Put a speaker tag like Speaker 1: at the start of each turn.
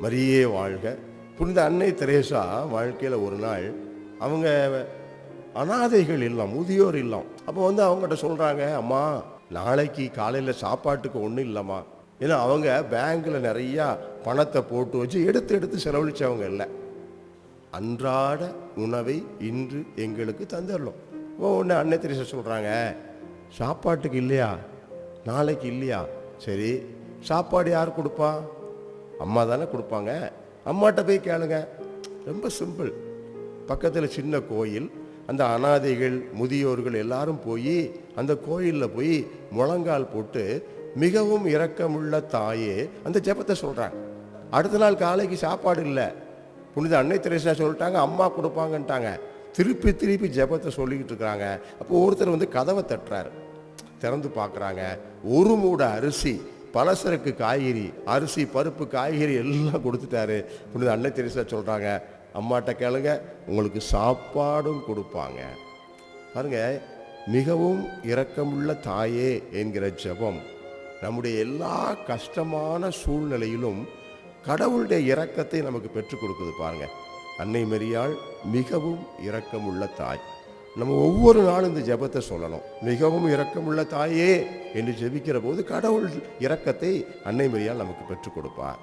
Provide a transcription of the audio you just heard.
Speaker 1: மரியே வாழ்க. புனித அன்னை தெரேசா வாழ்க்கையில் ஒரு நாள் அவங்க அனாதைகள் இல்லம், முதியோர் இல்லம். அப்போ அவங்ககிட்ட சொல்கிறாங்க, அம்மா நாளைக்கு காலையில் சாப்பாட்டுக்கு ஒன்றும் இல்லைம்மா. ஏன்னா அவங்க பேங்கில் நிறையா பணத்தை போட்டு வச்சு எடுத்து எடுத்து செலவழித்தவங்க இல்லை. அன்றாட உணவை இன்று எங்களுக்கு தந்துடலாம். ஒன்று அன்னை தெரேசா சொல்கிறாங்க, சாப்பாட்டுக்கு இல்லையா, நாளைக்கு இல்லையா, சரி சாப்பாடு யார் கொடுப்பா? அம்மா தானே கொடுப்பாங்க. அம்மாட்ட போய் கேளுங்க. ரொம்ப சிம்பிள். பக்கத்தில் சின்ன கோயில், அந்த அனாதைகள் முதியோர்கள் எல்லாரும் போய் அந்த கோயிலில் போய் முழங்கால் போட்டு மிகவும் இரக்கமுள்ள தாயே அந்த ஜெபத்தை சொல்கிறாங்க. அடுத்த நாள் காலைக்கு சாப்பாடு இல்லை. புனித அன்னை தெரேசா சொல்லிட்டாங்க, அம்மா கொடுப்பாங்கன்ட்டாங்க. திருப்பி திருப்பி ஜெபத்தை சொல்லிக்கிட்டு இருக்கிறாங்க. அப்போ ஒருத்தர் கதவை தட்டுறாரு. திறந்து பார்க்குறாங்க, ஒரு மூட அரிசி, பலசரக்கு காய்கறி, அரிசி பருப்பு காய்கறி எல்லாம் கொடுத்துட்டாரு. புனித அன்னை தெரேசா சொல்கிறாங்க, அம்மாட்ட கேளுங்க, உங்களுக்கு சாப்பாடும் கொடுப்பாங்க. பாருங்க, மிகவும் இரக்கமுள்ள தாயே என்கிற ஜெபம் நம்முடைய எல்லா கஷ்டமான சூழ்நிலையிலும் கடவுளுடைய இரக்கத்தை நமக்கு பெற்றுக் கொடுக்குது. பாருங்க, அன்னை மரியாள் மிகவும் இரக்கமுள்ள தாய். நம்ம ஒவ்வொரு நாளும் இந்த ஜெபத்தை சொல்லணும். மிகவும் இரக்கமுள்ள தாயே என்று ஜெபிக்கிற போது கடவுள் இரக்கத்தை அன்னை மரியாள் நமக்கு பெற்றுக் கொடுப்பார்.